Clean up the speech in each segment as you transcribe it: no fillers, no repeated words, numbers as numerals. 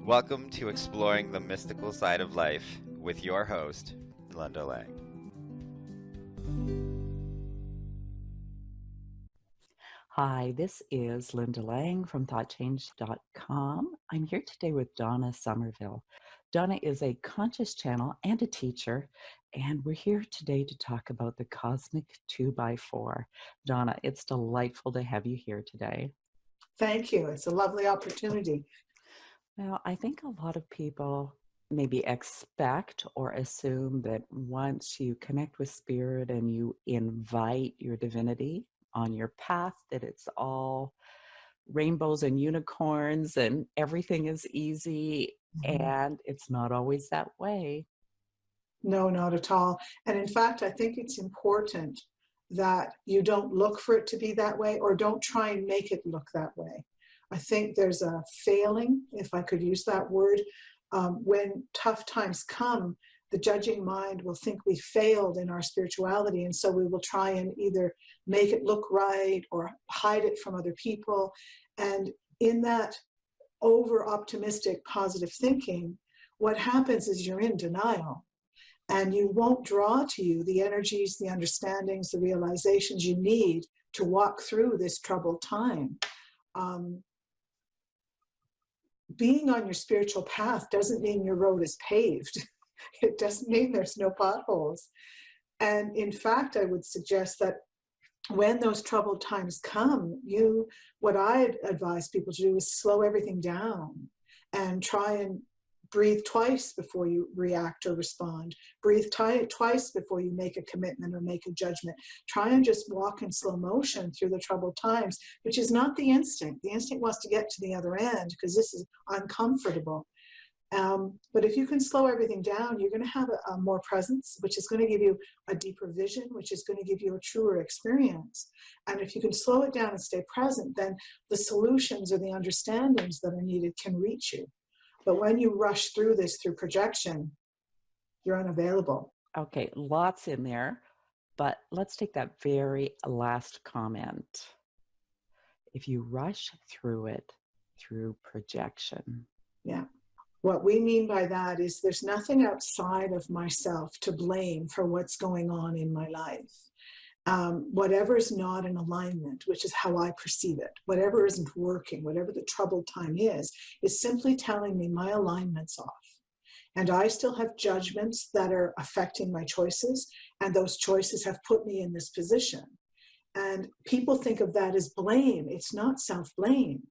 Welcome to Exploring the Mystical Side of Life with your host, Linda Lang. Hi, this is Linda Lang from thoughtchange.com. I'm here today with Donna Somerville. Donna is a conscious channel and a teacher, and we're here today to talk about the cosmic 2x4. Donna, it's delightful to have you here today. Thank you. It's a lovely opportunity. Now, I think a lot of people maybe expect or assume that once you connect with spirit and you invite your divinity on your path, that it's all rainbows and unicorns and everything is easy. And it's not always that way. No, not at all. And in fact, I think it's important that you don't look for it to be that way or don't try and make it look that way. I think there's a failing, if I could use that word, when tough times come, the judging mind will think we failed in our spirituality. And so we will try and either make it look right or hide it from other people. And in that over-optimistic positive thinking, what happens is you're in denial. And you won't draw to you the energies, the understandings, the realizations you need to walk through this troubled time. Being on your spiritual path doesn't mean your road is paved. It doesn't mean there's no potholes. And in fact, I would suggest that when those troubled times come, what I advise people to do is slow everything down and try and breathe twice before you react or respond. Breathe twice before you make a commitment or make a judgment. Try and just walk in slow motion through the troubled times, which is not the instinct. The instinct wants to get to the other end because this is uncomfortable. But if you can slow everything down, you're going to have a more presence, which is going to give you a deeper vision, which is going to give you a truer experience. And if you can slow it down and stay present, then the solutions or the understandings that are needed can reach you. But when you rush through this through projection, you're unavailable. Okay, lots in there, but let's take that very last comment. If you rush through it through projection. Yeah. What we mean by that is there's nothing outside of myself to blame for what's going on in my life. Whatever is not in alignment, which is how I perceive it, whatever isn't working, whatever the troubled time is simply telling me my alignment's off. And I still have judgments that are affecting my choices, and those choices have put me in this position. And people think of that as blame. It's not self-blame.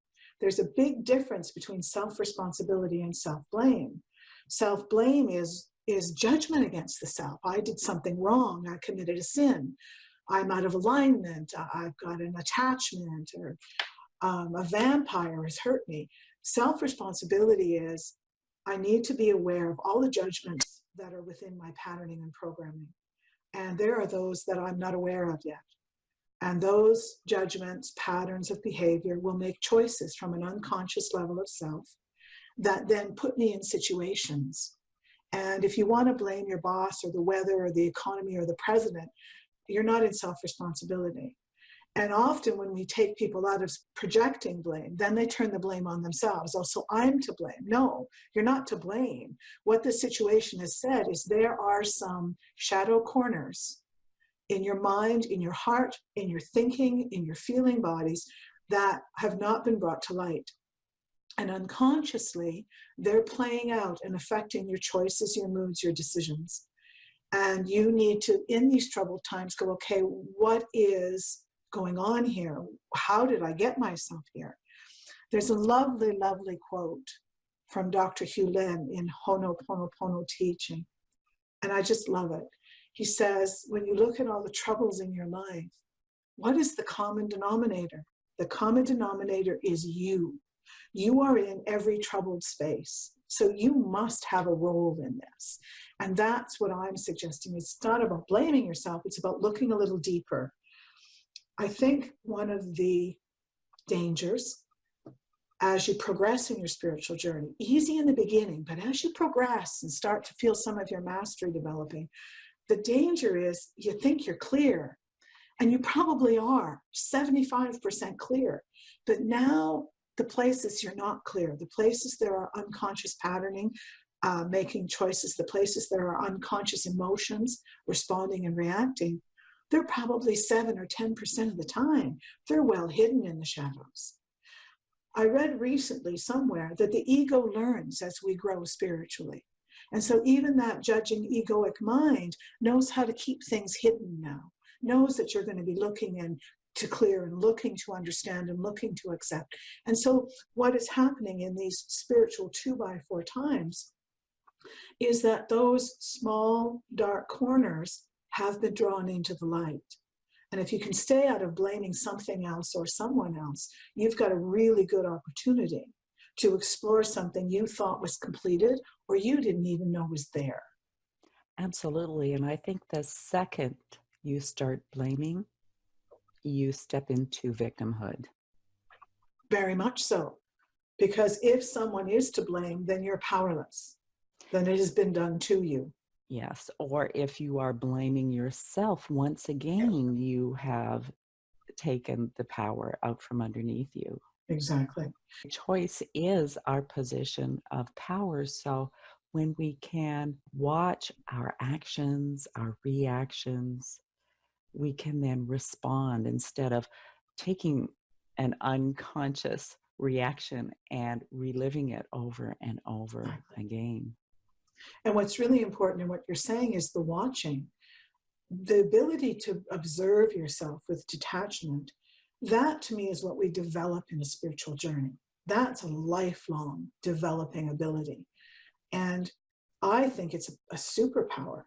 There's a big difference between self-responsibility and self-blame. Self-blame is judgment against the self. I did something wrong. I committed a sin. I'm out of alignment. I've got an attachment, or a vampire has hurt me. Self-responsibility is I need to be aware of all the judgments that are within my patterning and programming. And there are those that I'm not aware of yet. And those judgments, patterns of behavior will make choices from an unconscious level of self that then put me in situations. And if you want to blame your boss or the weather or the economy or the president, you're not in self-responsibility. And often when we take people out of projecting blame, then they turn the blame on themselves. Oh, so I'm to blame. No, you're not to blame. What the situation has said is there are some shadow corners in your mind, in your heart, in your thinking, in your feeling bodies that have not been brought to light. And unconsciously, they're playing out and affecting your choices, your moods, your decisions. And you need to, in these troubled times, go, okay, what is going on here? How did I get myself here? There's a lovely, lovely quote from Dr. Hugh Lin in Ho'oponopono teaching. And I just love it. He says, when you look at all the troubles in your life, what is the common denominator? The common denominator is you. You are in every troubled space. So you must have a role in this. And that's what I'm suggesting. It's not about blaming yourself. It's about looking a little deeper. I think one of the dangers as you progress in your spiritual journey, easy in the beginning, but as you progress and start to feel some of your mastery developing, the danger is you think you're clear, and you probably are 75% clear. But now the places you're not clear, the places there are unconscious patterning, making choices, the places there are unconscious emotions, responding and reacting, they're probably 7 or 10% of the time. They're well hidden in the shadows. I read recently somewhere that the ego learns as we grow spiritually. And so even that judging egoic mind knows how to keep things hidden now, knows that you're going to be looking and to clear and looking to understand and looking to accept. And so what is happening in these spiritual 2x4 times is that those small dark corners have been drawn into the light. And if you can stay out of blaming something else or someone else, you've got a really good opportunity to explore something you thought was completed or you didn't even know was there. Absolutely. And I think the second you start blaming, you step into victimhood. Very much so. Because if someone is to blame, then you're powerless. Then it has been done to you. Yes. Or if you are blaming yourself, once again, you have taken the power out from underneath you. Exactly. Choice is our position of power. So when we can watch our actions, our reactions, we can then respond instead of taking an unconscious reaction and reliving it over and over again. And what's really important in what you're saying is the watching, the ability to observe yourself with detachment. That to me is what we develop in a spiritual journey. That's a lifelong developing ability. And I think it's a superpower,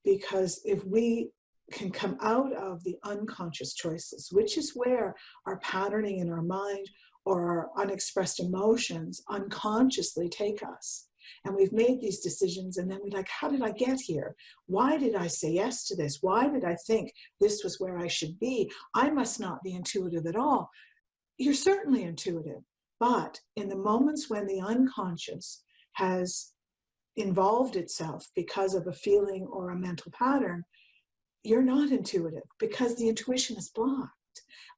because if we can come out of the unconscious choices, which is where our patterning in our mind or our unexpressed emotions unconsciously take us. And we've made these decisions and then we're like, how did I get here? Why did I say yes to this? Why did I think this was where I should be? I must not be intuitive at all. You're certainly intuitive, but in the moments when the unconscious has involved itself because of a feeling or a mental pattern, you're not intuitive because the intuition is blocked.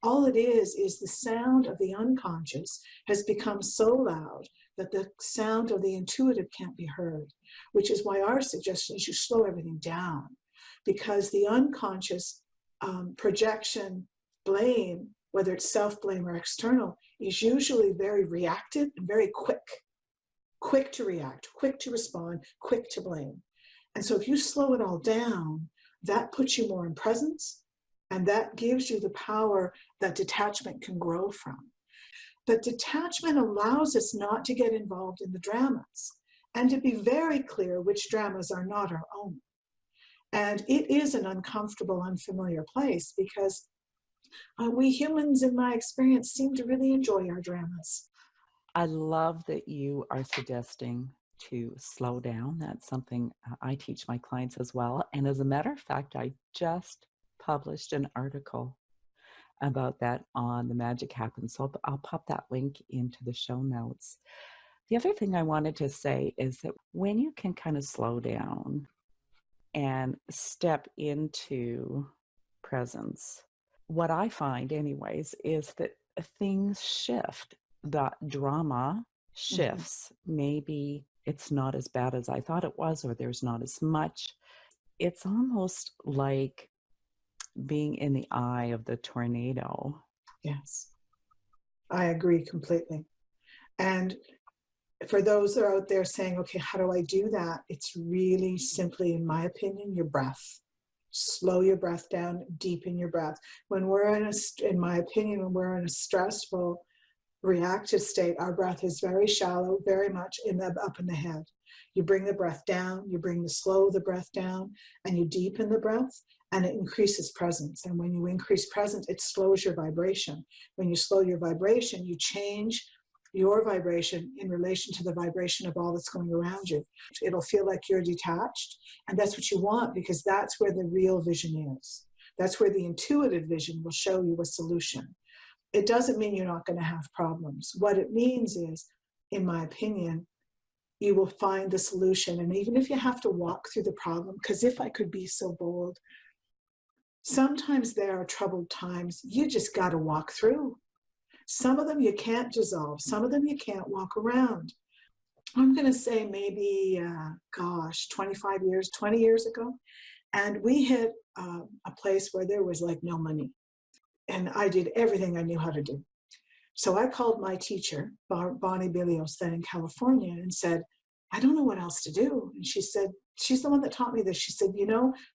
All it is the sound of the unconscious has become so loud that the sound of the intuitive can't be heard, which is why our suggestion is you slow everything down, because the unconscious projection, blame, whether it's self-blame or external, is usually very reactive and very quick to react, quick to respond, quick to blame. And so if you slow it all down, that puts you more in presence, and that gives you the power that detachment can grow from. But detachment allows us not to get involved in the dramas and to be very clear which dramas are not our own. And it is an uncomfortable, unfamiliar place because we humans, in my experience, seem to really enjoy our dramas. I love that you are suggesting to slow down. That's something I teach my clients as well. And as a matter of fact, I just published an article about that on The Magic Happens. So I'll pop that link into the show notes. The other thing I wanted to say is that when you can kind of slow down and step into presence, what I find anyways is that things shift. The drama shifts. Maybe it's not as bad as I thought it was, or there's not as much. It's almost like being in the eye of the tornado. Yes, I agree completely. And for those that are out there saying, okay, how do I do that? It's really simply, in my opinion, your breath. Slow your breath down, deepen your breath. When we're in my opinion, when we're in a stressful, reactive state, our breath is very shallow, very much up in the head. You bring the breath down, you bring the breath down, and you deepen the breath, and it increases presence. And when you increase presence, it slows your vibration. When you slow your vibration, you change your vibration in relation to the vibration of all that's going around you. It'll feel like you're detached, and that's what you want, because that's where the real vision is. That's where the intuitive vision will show you a solution. It doesn't mean you're not going to have problems. What it means is, in my opinion, you will find the solution. And even if you have to walk through the problem, because if I could be so bold, sometimes there are troubled times you just got to walk through. Some of them you can't dissolve. Some of them you can't walk around. I'm going to say maybe, 25 years, 20 years ago. And we hit a place where there was like no money. And I did everything I knew how to do. So I called my teacher, Bonnie Bilios, then in California, and said, I don't know what else to do. And she said, she's the one that taught me this. She said,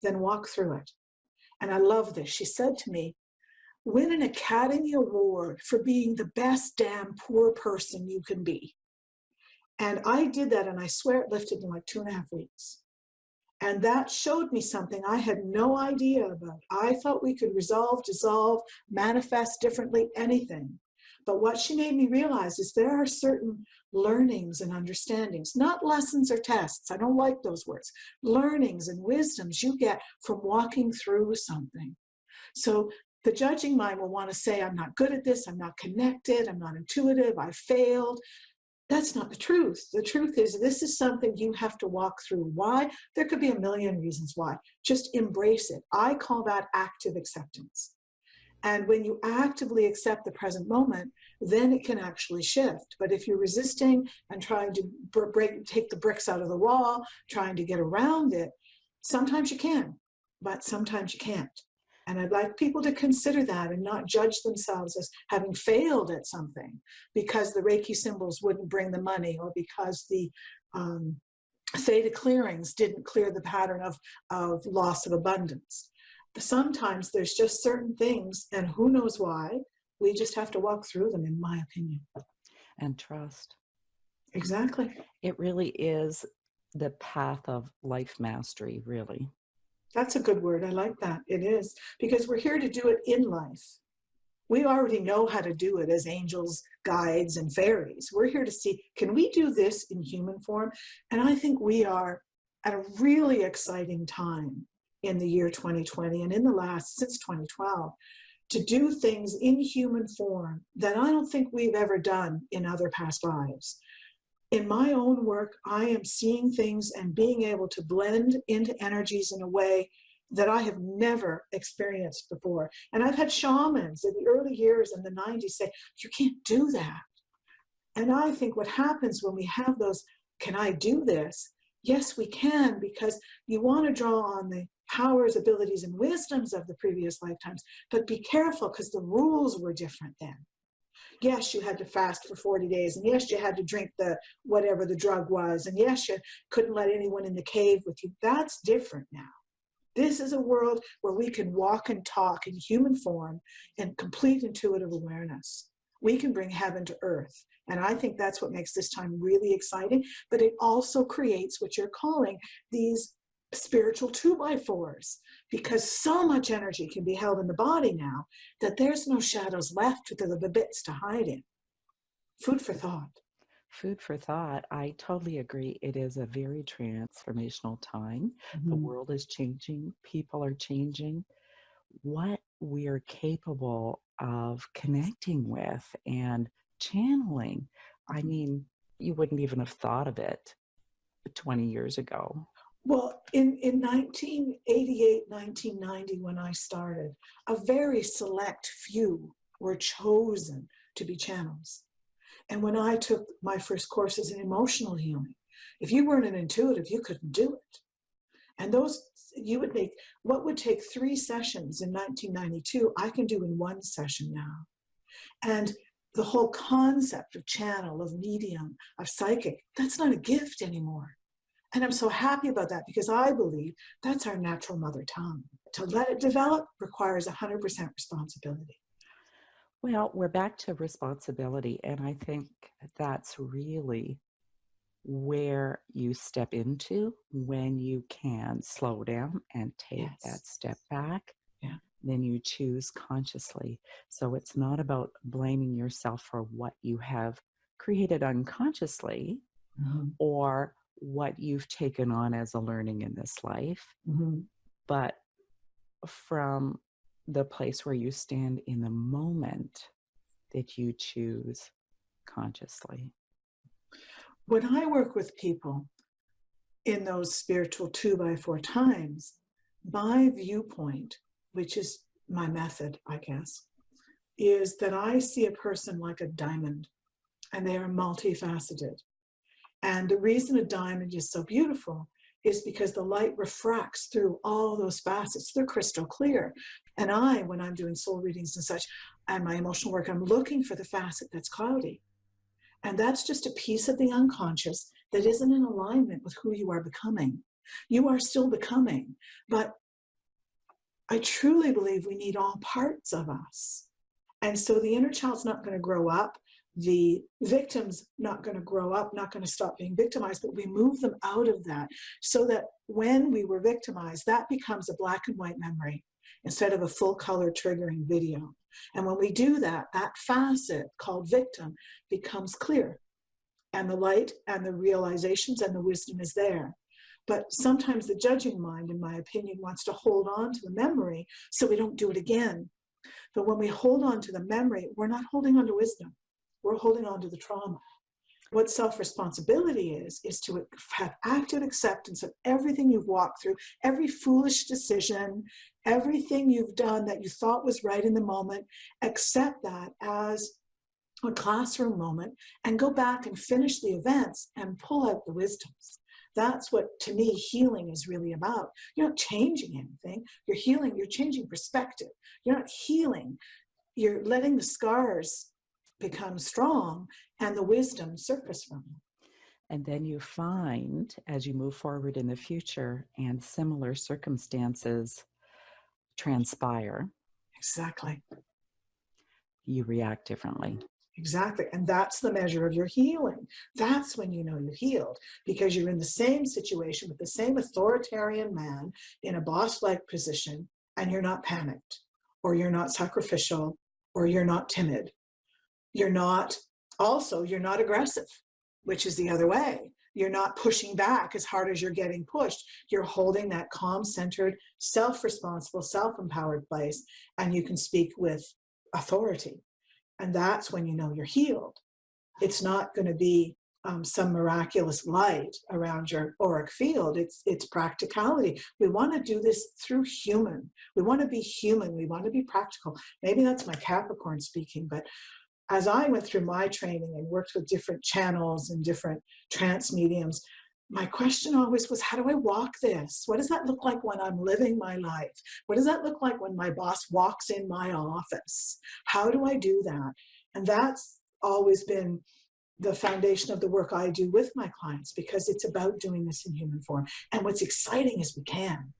then walk through it. And I love this. She said to me, win an Academy Award for being the best damn poor person you can be. And I did that, and I swear it lifted in like 2.5 weeks. And that showed me something I had no idea about. I thought we could resolve, dissolve, manifest differently, anything. But what she made me realize is there are certain learnings and understandings, not lessons or tests. I don't like those words. Learnings and wisdoms you get from walking through something. So the judging mind will want to say, I'm not good at this, I'm not connected, I'm not intuitive, I failed. That's not the truth. The truth is this is something you have to walk through. Why? There could be a million reasons why. Just embrace it. I call that active acceptance. And when you actively accept the present moment, then it can actually shift. But if you're resisting and trying to take the bricks out of the wall, trying to get around it, sometimes you can, but sometimes you can't. And I'd like people to consider that and not judge themselves as having failed at something because the Reiki symbols wouldn't bring the money, or because the theta clearings didn't clear the pattern of loss of abundance. Sometimes there's just certain things, and who knows why, we just have to walk through them, in my opinion. And trust. Exactly. It really is the path of life mastery, really. That's a good word. I like that. It is. Because we're here to do it in life. We already know how to do it as angels, guides, and fairies. We're here to see, can we do this in human form? And I think we are at a really exciting time in the year 2020 and since 2012, to do things in human form that I don't think we've ever done in other past lives. In my own work, I am seeing things and being able to blend into energies in a way that I have never experienced before. And I've had shamans in the early years in the 90s say, you can't do that. And I think what happens when we have those, can I do this? Yes, we can, because you want to draw on the powers, abilities, and wisdoms of the previous lifetimes, but be careful because the rules were different then. Yes, you had to fast for 40 days, and yes, you had to drink whatever the drug was, and yes, you couldn't let anyone in the cave with you. That's different now. This is a world where we can walk and talk in human form in complete intuitive awareness. We can bring heaven to earth. And I think that's what makes this time really exciting, but it also creates what you're calling these spiritual 2x4s, because so much energy can be held in the body now that there's no shadows left to the bits to hide in. Food for thought. Food for thought. I totally agree. It is a very transformational time. The world is changing. People are changing. What we are capable of connecting with and channeling. I mean, you wouldn't even have thought of it 20 years ago. Well, in 1988, 1990, when I started, a very select few were chosen to be channels. And when I took my first courses in emotional healing, if you weren't an intuitive, you couldn't do it. And what would take 3 sessions in 1992, I can do in 1 session now. And the whole concept of channel, of medium, of psychic, that's not a gift anymore. And I'm so happy about that, because I believe that's our natural mother tongue. To let it develop requires 100% responsibility. Well, we're back to responsibility, and I think that's really where you step into when you can slow down and take that step back. Yeah. Then you choose consciously. So it's not about blaming yourself for what you have created unconsciously or what you've taken on as a learning in this life, but from the place where you stand in the moment that you choose consciously. When I work with people in those spiritual 2x4 times, my viewpoint, which is my method, I guess, is that I see a person like a diamond, and they are multifaceted. And the reason a diamond is so beautiful is because the light refracts through all those facets. They're crystal clear. And when I'm doing soul readings and such, and my emotional work, I'm looking for the facet that's cloudy. And that's just a piece of the unconscious that isn't in alignment with who you are becoming. You are still becoming, but I truly believe we need all parts of us. And so the inner child's not going to grow up. The victim's not going to grow up, not going to stop being victimized, but we move them out of that so that when we were victimized, that becomes a black and white memory instead of a full color triggering video. And when we do that, that facet called victim becomes clear, and the light and the realizations and the wisdom is there. But sometimes the judging mind, in my opinion, wants to hold on to the memory so we don't do it again. But when we hold on to the memory, we're not holding on to wisdom. We're holding on to the trauma. What self-responsibility is to have active acceptance of everything you've walked through, every foolish decision, everything you've done that you thought was right in the moment. Accept that as a classroom moment and go back and finish the events and pull out the wisdoms. That's what, to me, healing is really about. You're not changing anything. You're healing. You're changing perspective. You're not healing. You're letting the scars become strong and the wisdom surface from them. And then you find, as you move forward in the future and similar circumstances transpire, Exactly. you react differently. Exactly. And that's the measure of your healing. That's when you know you healed, because you're in the same situation with the same authoritarian man in a boss-like position, and you're not panicked, or you're not sacrificial, or you're not timid. You're not aggressive, which is the other way. You're not pushing back as hard as you're getting pushed. You're holding that calm-centered, self-responsible, self-empowered place, and you can speak with authority. And that's when you know you're healed. It's not going to be some miraculous light around your auric field. It's practicality. We want to do this through human. We want to be human. We want to be practical. Maybe that's my Capricorn speaking, but as I went through my training and worked with different channels and different trance mediums, my question always was, how do I walk this? What does that look like when I'm living my life? What does that look like when my boss walks in my office? How do I do that? And that's always been the foundation of the work I do with my clients, because it's about doing this in human form. And what's exciting is we can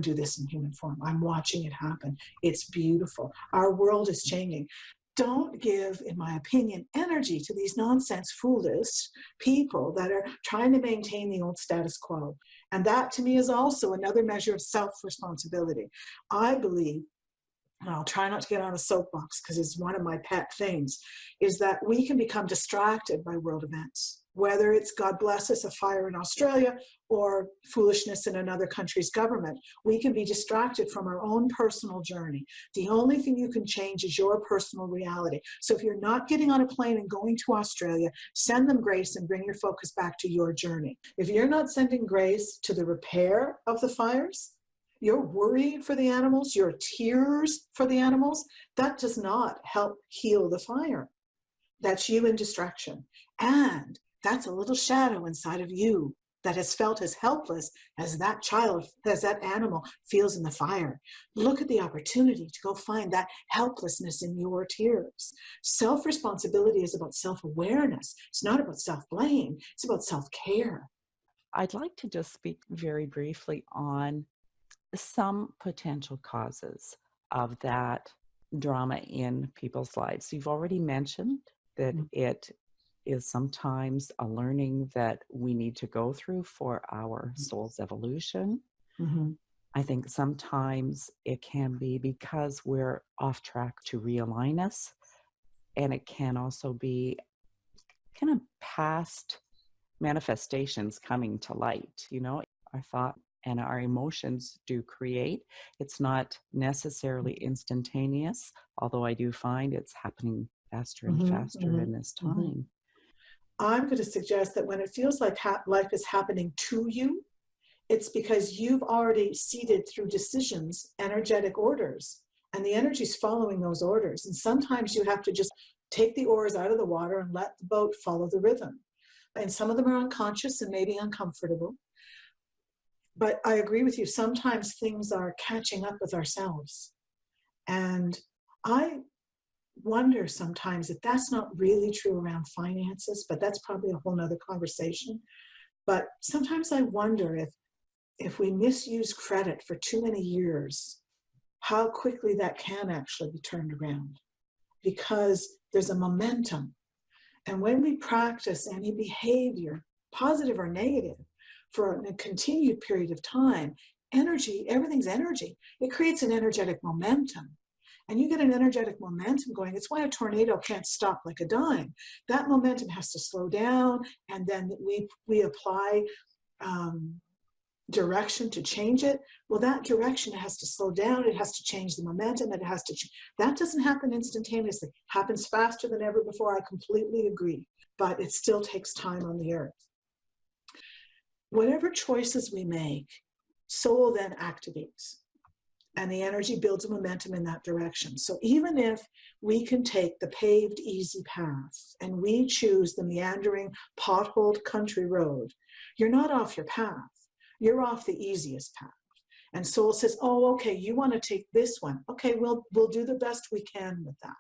do this in human form. I'm watching it happen. It's beautiful. Our world is changing. Don't give, in my opinion, energy to these nonsense, foolish people that are trying to maintain the old status quo. And that, to me, is also another measure of self-responsibility. I believe, and I'll try not to get on a soapbox because it's one of my pet things, is that we can become distracted by world events. Whether it's, God bless us, a fire in Australia or foolishness in another country's government, we can be distracted from our own personal journey. The only thing you can change is your personal reality. So if you're not getting on a plane and going to Australia, send them grace and bring your focus back to your journey. If you're not sending grace to the repair of the fires, your worry for the animals, your tears for the animals, that does not help heal the fire. That's you in distraction. And that's a little shadow inside of you that has felt as helpless as that child, as that animal feels in the fire. Look at the opportunity to go find that helplessness in your tears. Self-responsibility is about self-awareness. It's not about self-blame. It's about self-care. I'd like to just speak very briefly on some potential causes of that drama in people's lives. You've already mentioned that it is sometimes a learning that we need to go through for our soul's evolution. Mm-hmm. I think sometimes it can be because we're off track to realign us, and it can also be kind of past manifestations coming to light. You know, our thought and our emotions do create. It's not necessarily instantaneous, although I do find it's happening faster and faster in this time. I'm going to suggest that when it feels like life is happening to you, it's because you've already seeded through decisions, energetic orders, And the energy is following those orders. And sometimes you have to just take the oars out of the water and let the boat follow the rhythm. And some of them are unconscious and maybe uncomfortable. But I agree with you. Sometimes things are catching up with ourselves. And I wonder sometimes if that's not really true around finances, but that's probably a whole nother conversation. But sometimes I wonder if we misuse credit for too many years, how quickly that can actually be turned around, because there's a momentum. And when we practice any behavior, positive or negative, for a continued period of time, energy, everything's energy. It creates an energetic momentum. And you get an energetic momentum going. It's why a tornado can't stop like a dime. That momentum has to slow down, and then we apply direction to change it. Well, that direction has to slow down. It has to change the momentum. It has to. That doesn't happen instantaneously. It happens faster than ever before. I completely agree, but it still takes time on the earth. Whatever choices we make, soul then activates. And the energy builds a momentum in that direction. So even if we can take the paved, easy path and we choose the meandering, potholed country road, you're not off your path. You're off the easiest path. And soul says, oh, okay, you want to take this one. Okay, we'll do the best we can with that.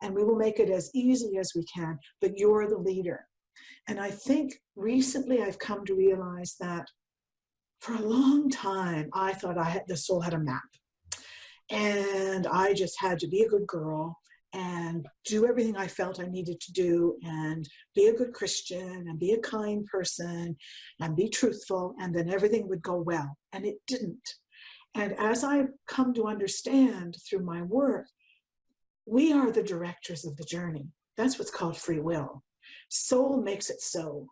And we will make it as easy as we can, but you're the leader. And I think recently I've come to realize that for a long time, I thought the soul had a map. And I just had to be a good girl and do everything I felt I needed to do and be a good Christian and be a kind person and be truthful, and then everything would go well. And it didn't. And as I've come to understand through my work, we are the directors of the journey. That's what's called free will. Soul makes it so.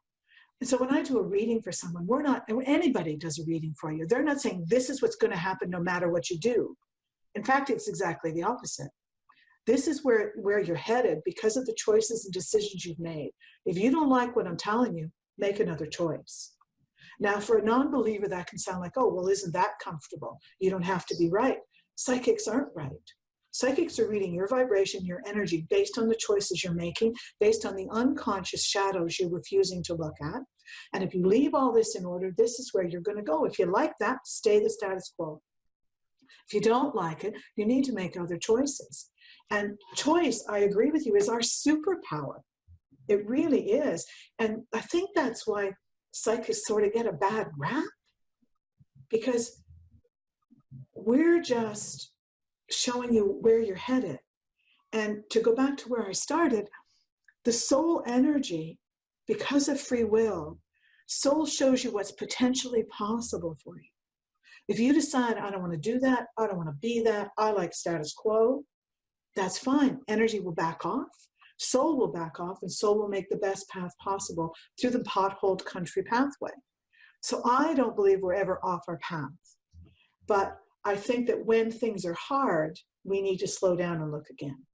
And so when I do a reading for someone, anybody does a reading for you, they're not saying this is what's going to happen no matter what you do. In fact, it's exactly the opposite. This is where you're headed because of the choices and decisions you've made. If you don't like what I'm telling you, make another choice. Now, for a non-believer, that can sound like, oh, well, isn't that comfortable? You don't have to be right. Psychics aren't right. Psychics are reading your vibration, your energy, based on the choices you're making, based on the unconscious shadows you're refusing to look at. And if you leave all this in order, this is where you're going to go. If you like that, stay the status quo. If you don't like it, you need to make other choices. And choice, I agree with you, is our superpower. It really is. And I think that's why psychics sort of get a bad rap, because we're just showing you where you're headed. And to go back to where I started, the soul energy, because of free will, soul shows you what's potentially possible for you. If you decide, I don't want to do that, I don't want to be that, I like status quo, that's fine. Energy will back off, soul will back off, and soul will make the best path possible through the potholed country pathway. So I don't believe we're ever off our path. But I think that when things are hard, we need to slow down and look again.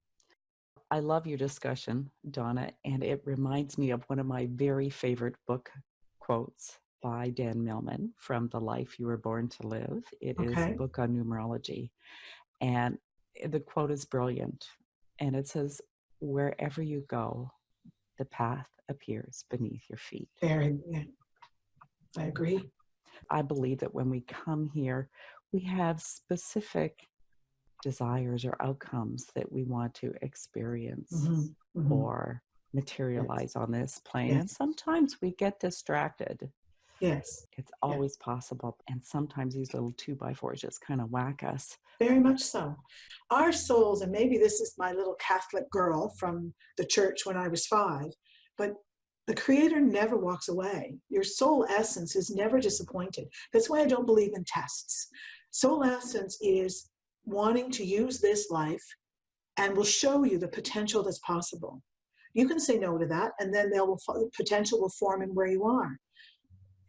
I love your discussion, Donna, and it reminds me of one of my very favorite book quotes by Dan Millman from The Life You Were Born to Live. It is a book on numerology. And the quote is brilliant. And it says, wherever you go, the path appears beneath your feet. Very good. I agree. I believe that when we come here, we have specific desires or outcomes that we want to experience or materialize on this plane. Yes. And sometimes we get distracted. Yes. It's always possible. And sometimes these little 2x4's just kind of whack us. Very much so. Our souls, and maybe this is my little Catholic girl from the church when I was 5, but the Creator never walks away. Your soul essence is never disappointed. That's why I don't believe in tests. Soul essence is wanting to use this life and will show you the potential that's possible. You can say no to that, and then potential will form in where you are.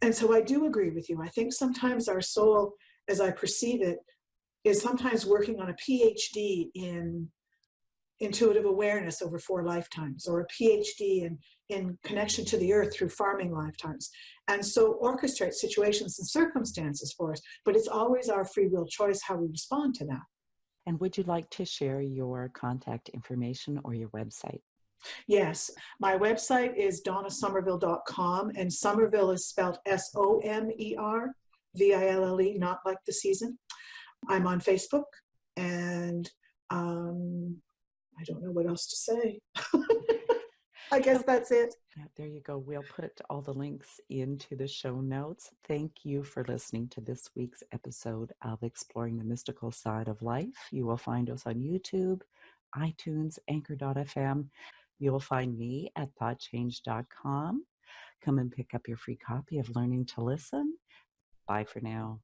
And so I do agree with you. I think sometimes our soul, as I perceive it, is sometimes working on a PhD in intuitive awareness over 4 lifetimes, or a PhD in connection to the earth through farming lifetimes. And so orchestrate situations and circumstances for us, but it's always our free will choice how we respond to that. And would you like to share your contact information or your website? Yes, my website is donnasomerville.com, and Somerville is spelled Somerville, not like the season. I'm on Facebook, and I don't know what else to say. I guess that's it. Yeah, there you go. We'll put all the links into the show notes. Thank you for listening to this week's episode of Exploring the Mystical Side of Life. You will find us on YouTube, iTunes, Anchor.fm. You'll find me at thoughtchange.com. Come and pick up your free copy of Learning to Listen. Bye for now.